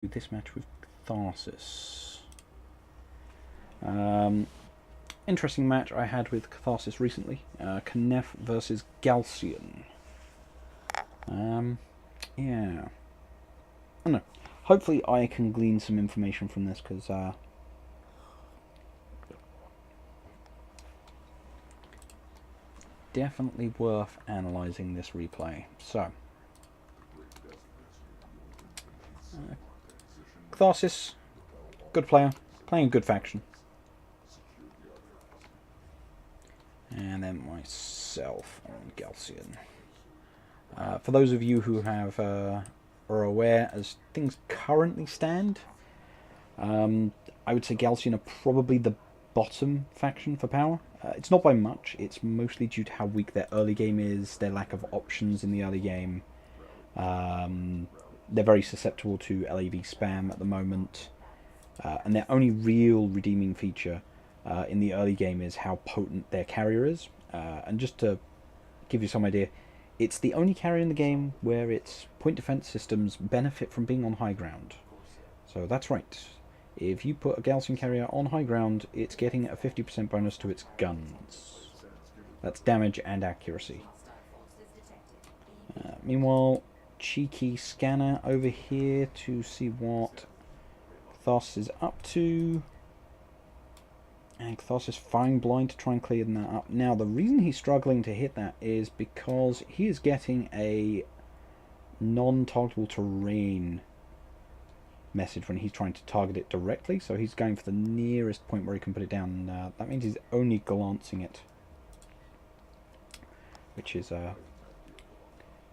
this match with Catharsis. Interesting match I had with Catharsis recently. Knef versus Galcian. Yeah. I don't know. Hopefully I can glean some information from this, because definitely worth analysing this replay. So, Catharsis, good player, playing a good faction. And then myself on Galcian. For those of you who have are aware, as things currently stand, I would say Galcian are probably the bottom faction for power. It's not by much, it's mostly due to how weak their early game is, their lack of options in the early game. They're very susceptible to LAV spam at the moment, and their only real redeeming feature in the early game is how potent their carrier is. And just to give you some idea, it's the only carrier in the game where its point defense systems benefit from being on high ground. So that's right. If you put a Galcian carrier on high ground, it's getting a 50% bonus to its guns. That's damage and accuracy. Meanwhile, cheeky scanner over here to see what Catharsis is up to. And Catharsis firing blind to try and clear that up. Now, the reason he's struggling to hit that is because he is getting a non-targetable terrain message when he's trying to target it directly. So he's going for the nearest point where he can put it down. That means he's only glancing it, which is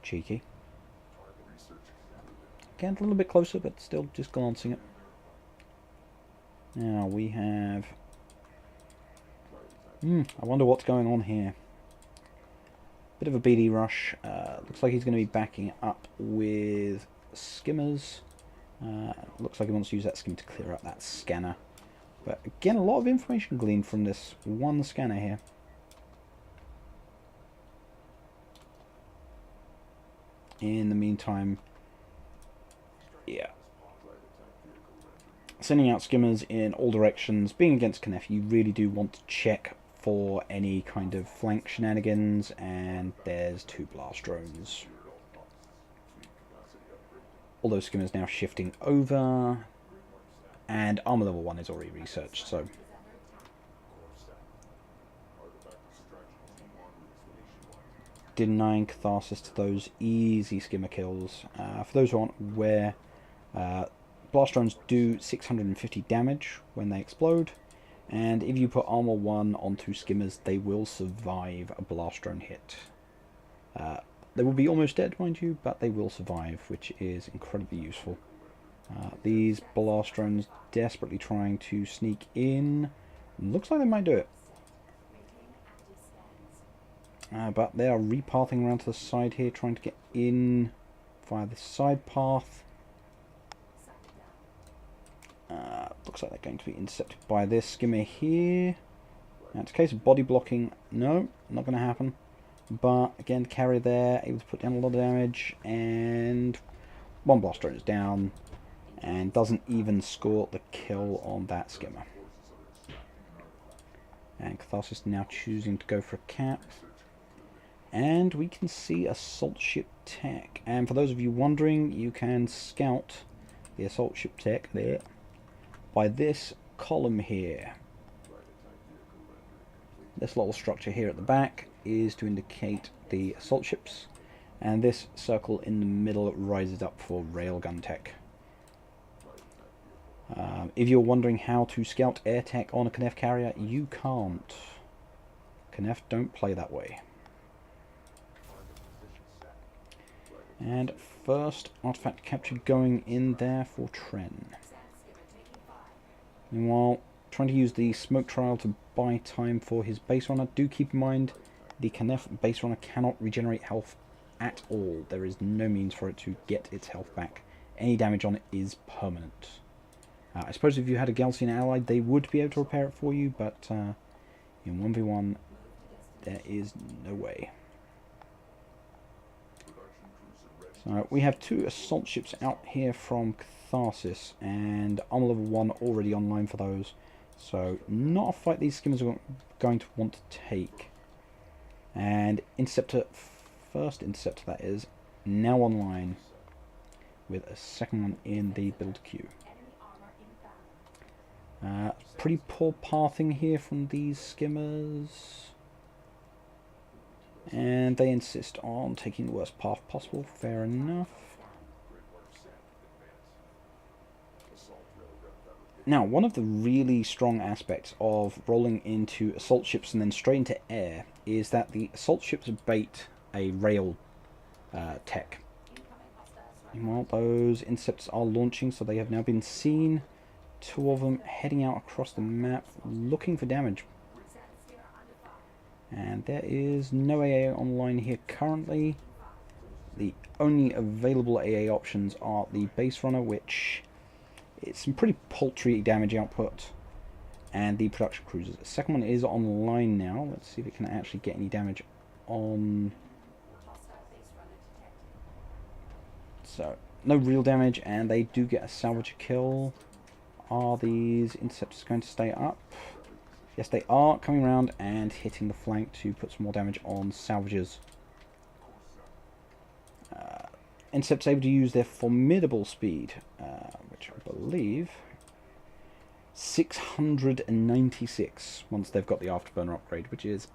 cheeky. Again, a little bit closer, but still just glancing it. Now we have... I wonder what's going on here. Bit of a BD rush. Looks like he's going to be backing up with skimmers. Looks like he wants to use that skim to clear up that scanner. But again, a lot of information gleaned from this one scanner here. In the meantime, yeah. Sending out skimmers in all directions. Being against Knef, you really do want to check for any kind of flank shenanigans, and there's 2 blast drones. All those skimmers now shifting over, and armor level 1 is already researched, so denying Catharsis to those easy skimmer kills. For those who aren't aware, blast drones do 650 damage when they explode, and if you put armor 1 onto skimmers, they will survive a blast drone hit. They will be almost dead, mind you, but they will survive, which is incredibly useful. These blast drones desperately trying to sneak in. Looks like they might do it. But they are repathing around to the side here, trying to get in via the side path. Looks like they're going to be intercepted by this skimmer here. Now, it's a case of body blocking. No, not going to happen. But again, carrier there, able to put down a lot of damage, and one blast drone is down, and doesn't even score the kill on that skimmer. And Catharsis now choosing to go for a cap. And we can see assault ship tech. And for those of you wondering, you can scout the assault ship tech there by this column here. This little structure here at the back is to indicate the assault ships, and this circle in the middle rises up for railgun tech. If you're wondering how to scout air tech on a Knef carrier, you can't. Knef don't play that way. And first artifact capture going in there for Tren. Meanwhile, trying to use the smoke trial to buy time for his base runner. Do keep in mind, the Knef base runner cannot regenerate health at all. There is no means for it to get its health back. Any damage on it is permanent. I suppose if you had a Galcian ally, they would be able to repair it for you, but in 1v1, there is no way. So we have 2 assault ships out here from Catharsis, and armor level 1 already online for those. So not a fight these skimmers are going to want to take. And Interceptor, first Interceptor that is, now online, with a second one in the build queue. Pretty poor pathing here from these skimmers. And they insist on taking the worst path possible, fair enough. Now, one of the really strong aspects of rolling into assault ships and then straight into air is that the assault ships bait a rail tech. Meanwhile, those interceptors are launching, so they have now been seen. 2 of them heading out across the map, looking for damage. And there is no AA online here currently. The only available AA options are the base runner, which is some pretty paltry damage output, and the production cruisers. The second one is online now. Let's see if it can actually get any damage on. So, no real damage, and they do get a salvage kill. Are these interceptors going to stay up? Yes, they are, coming around and hitting the flank to put some more damage on salvages. Interceptors able to use their formidable speed, which I believe 696 once they've got the afterburner upgrade, which is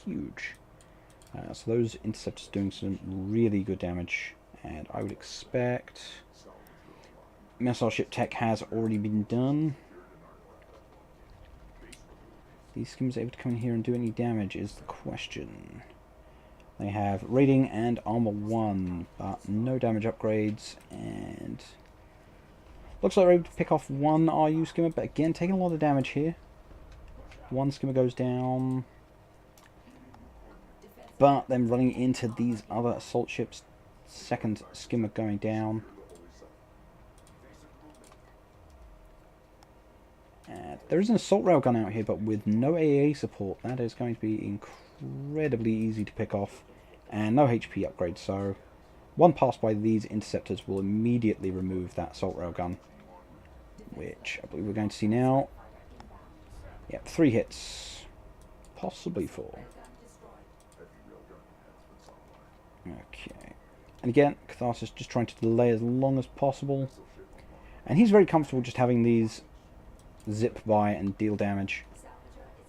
huge. So those interceptors doing some really good damage, and I would expect missile ship tech has already been done. These skimmers able to come in here and do any damage is the question. They have rating and armor 1, but no damage upgrades, and looks like they're able to pick off 1 RU skimmer, but again taking a lot of damage here. 1 skimmer goes down, but then running into these other assault ships. Second skimmer going down. There is an assault railgun out here, but with no AA support, that is going to be incredibly easy to pick off, and no HP upgrade, so 1 pass by these interceptors will immediately remove that assault railgun, which I believe we're going to see now. Yep, 3 hits, possibly 4. Okay, and again, Catharsis just trying to delay as long as possible, and he's very comfortable just having these zip by and deal damage.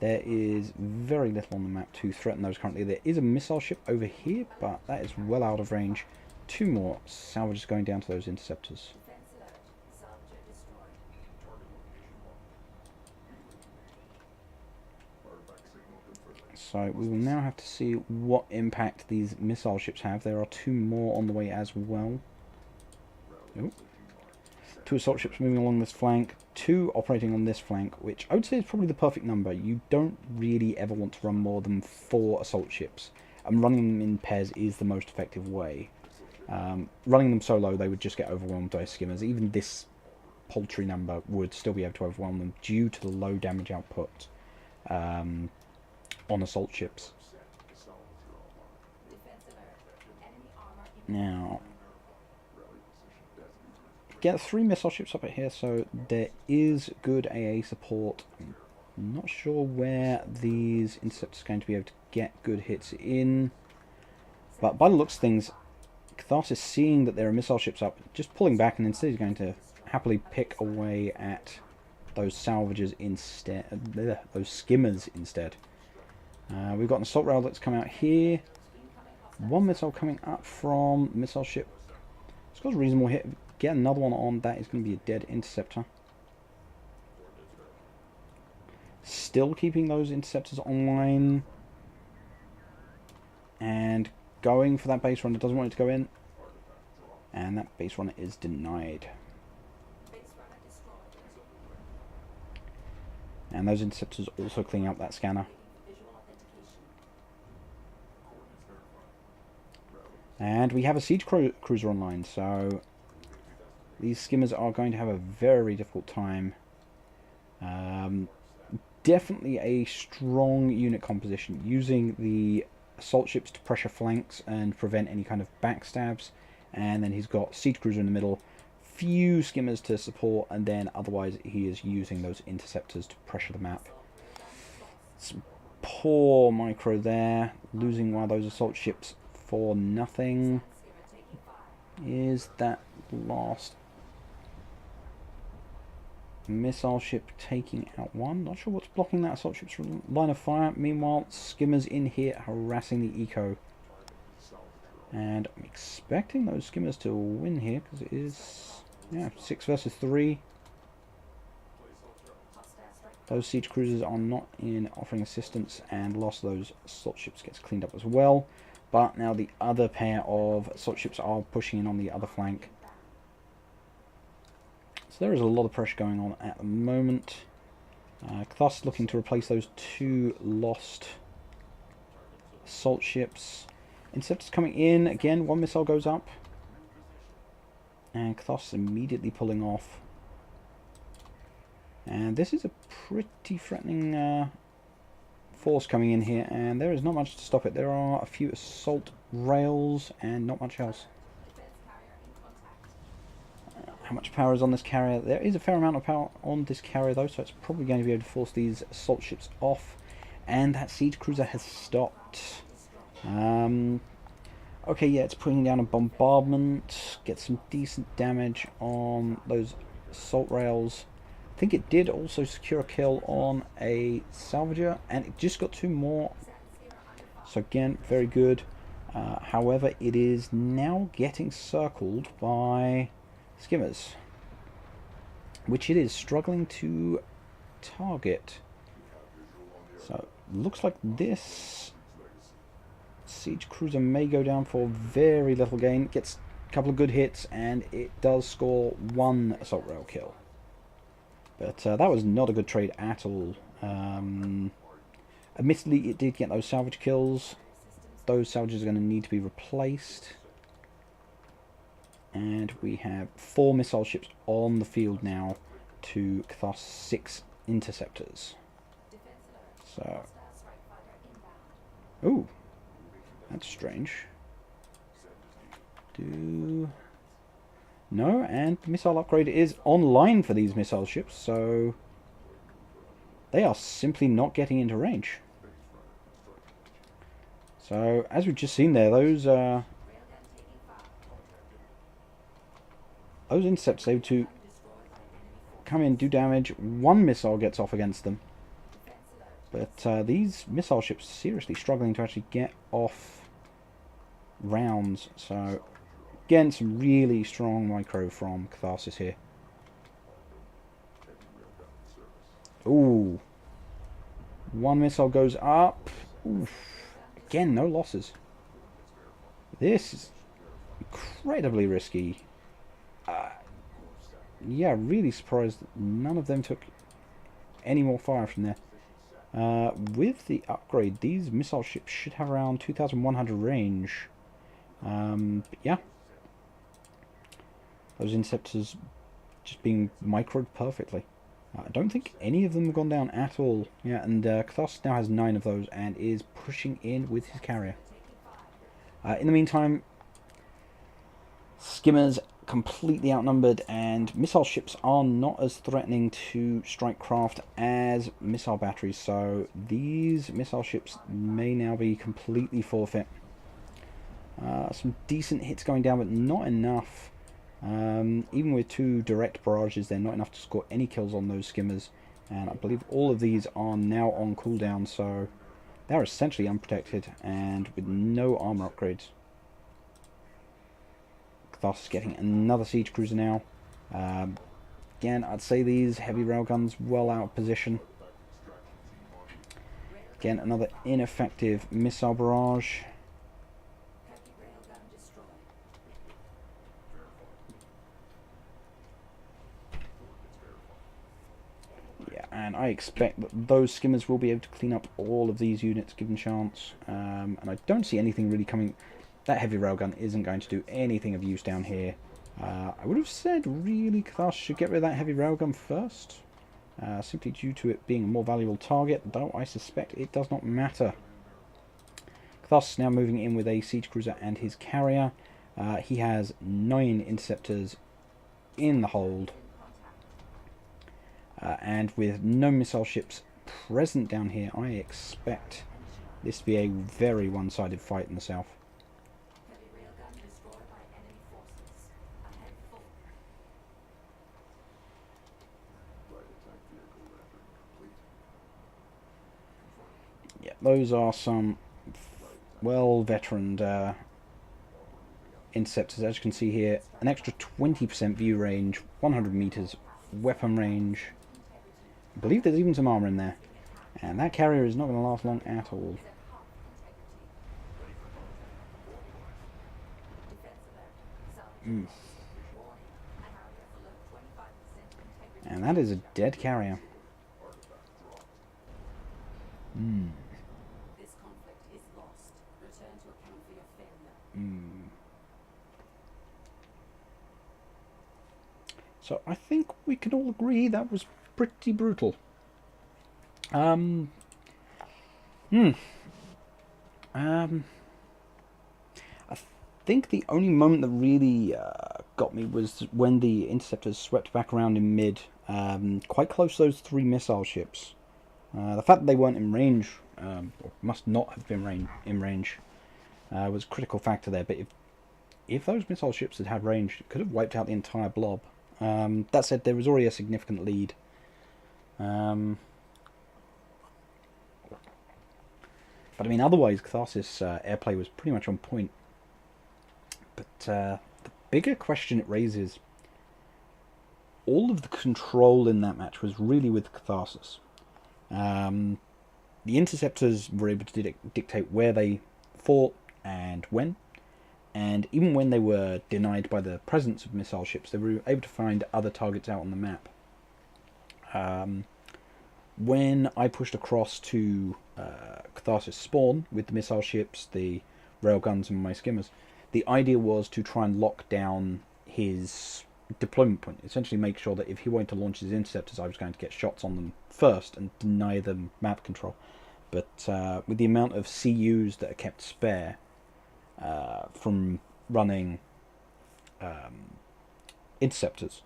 There is very little on the map to threaten those currently. There is a missile ship over here, but that is well out of range. 2 more salvages going down to those interceptors. So we will now have to see what impact these missile ships have. There are 2 more on the way as well. Ooh. 2 assault ships moving along this flank, 2 operating on this flank, which I would say is probably the perfect number. You don't really ever want to run more than 4 assault ships, and running them in pairs is the most effective way. Running them solo, they would just get overwhelmed by skimmers. Even this paltry number would still be able to overwhelm them due to the low damage output on assault ships. Now, get 3 missile ships up at here, so there is good AA support. I'm not sure where these interceptors are going to be able to get good hits in, but by the looks of things, Catharsis, seeing that there are missile ships up, just pulling back, and instead he's going to happily pick away at those salvages instead, those skimmers instead. We've got an assault rail that's come out here. 1 missile coming up from missile ship. It's got a reasonable hit. Get another one on, that is going to be a dead interceptor. Still keeping those interceptors online. And going for that base runner, doesn't want it to go in. And that base runner is denied. And those interceptors also cleaning up that scanner. And we have a siege cruiser online, so these skimmers are going to have a very difficult time. Definitely a strong unit composition, using the assault ships to pressure flanks and prevent any kind of backstabs, and then he's got siege cruiser in the middle, few skimmers to support, and then otherwise he is using those interceptors to pressure the map. Some poor micro there, losing one of those assault ships for nothing. Is that last missile ship taking out one? Not sure what's blocking that assault ship's line of fire. Meanwhile, skimmers in here harassing the eco. And I'm expecting those skimmers to win here, because it is, yeah, 6 versus 3. Those siege cruisers are not in offering assistance, and loss of those assault ships gets cleaned up as well. But now the other pair of assault ships are pushing in on the other flank. So there is a lot of pressure going on at the moment. Catharsis looking to replace those 2 lost assault ships. Interceptors coming in. Again, 1 missile goes up. And Catharsis immediately pulling off. And this is a pretty threatening force coming in here, and there is not much to stop it. There are a few assault rails and not much else. How much power is on this carrier? There is a fair amount of power on this carrier though, so it's probably going to be able to force these assault ships off. And that siege cruiser has stopped. Okay, yeah, it's putting down a bombardment. Get some decent damage on those assault rails. I think it did also secure a kill on a salvager, and it just got 2 more. So again, very good. However, it is now getting circled by skimmers, which it is struggling to target. So looks like this siege cruiser may go down for very little gain. Gets a couple of good hits, and it does score 1 assault rail kill. But that was not a good trade at all. Admittedly, it did get those salvage kills. Those salvages are going to need to be replaced. And we have 4 missile ships on the field now to Catharsis' 6 interceptors. So, ooh, that's strange. No, and the missile upgrade is online for these missile ships, so they are simply not getting into range. So, as we've just seen there, those interceptors able to come in, do damage. 1 missile gets off against them. But these missile ships are seriously struggling to actually get off rounds, so again, some really strong micro from Catharsis here. Ooh. 1 missile goes up. Oof. Again, no losses. This is incredibly risky. Yeah, really surprised that none of them took any more fire from there. With the upgrade, these missile ships should have around 2,100 range. But yeah. Those interceptors just being microed perfectly. I don't think any of them have gone down at all. Yeah, and Catharsis now has 9 of those and is pushing in with his carrier. In the meantime, skimmers completely outnumbered, and missile ships are not as threatening to strike craft as missile batteries, so these missile ships may now be completely forfeit. Some decent hits going down, but not enough. Even with 2 direct barrages, they're not enough to score any kills on those skimmers, and I believe all of these are now on cooldown, so they're essentially unprotected and with no armor upgrades. Catharsis getting another siege cruiser now. Again, I'd say these heavy railguns well out of position. Again, another ineffective missile barrage. And I expect that those skimmers will be able to clean up all of these units given chance. And I don't see anything really coming. That heavy railgun isn't going to do anything of use down here. I would have said really Catharsis should get rid of that heavy railgun first. Simply due to it being a more valuable target, though I suspect it does not matter. Catharsis now moving in with a siege cruiser and his carrier. He has 9 interceptors in the hold, and with no missile ships present down here, I expect this to be a very one-sided fight in the south. Yeah, those are some well-veteraned interceptors. As you can see here, an extra 20% view range, 100 meters weapon range. I believe there's even some armor in there. And that carrier is not going to last long at all. Mm. And that is a dead carrier. Mm. Mm. So I think we can all agree that was pretty brutal. Hmm. I think the only moment that really got me was when the interceptors swept back around in mid, quite close to those 3 missile ships. The fact that they weren't in range, or must not have been in range, was a critical factor there. But if those missile ships had had range, it could have wiped out the entire blob. That said, there was already a significant lead. But I mean, otherwise, Catharsis airplay was pretty much on point. But the bigger question it raises, all of the control in that match was really with Catharsis. The interceptors were able to dictate where they fought and when. And even when they were denied by the presence of missile ships, they were able to find other targets out on the map. When I pushed across to Catharsis spawn with the missile ships, the railguns, and my skimmers, the idea was to try and lock down his deployment point. Essentially make sure that if he wanted to launch his interceptors, I was going to get shots on them first and deny them map control. But with the amount of CUs that are kept spare from running interceptors,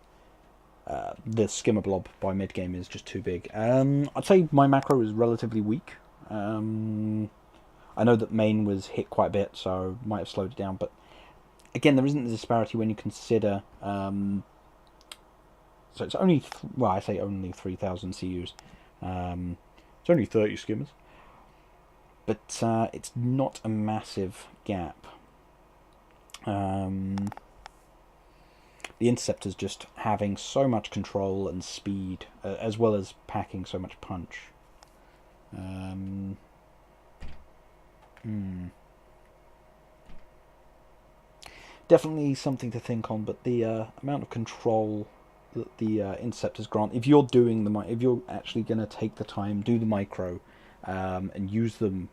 the skimmer blob by mid game is just too big. I'd say my macro is relatively weak. I know that main was hit quite a bit, so might have slowed it down. But again, there isn't the disparity when you consider. So it's only I say only 3,000 CUs. It's only 30 skimmers, but it's not a massive gap. The interceptors just having so much control and speed, as well as packing so much punch. Definitely something to think on, but the amount of control that the interceptors grant, if you're actually going to take the time, do the micro, and use them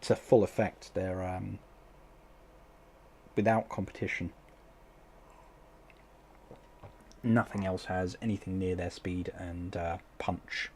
to full effect, they're without competition. Nothing else has anything near their speed and punch.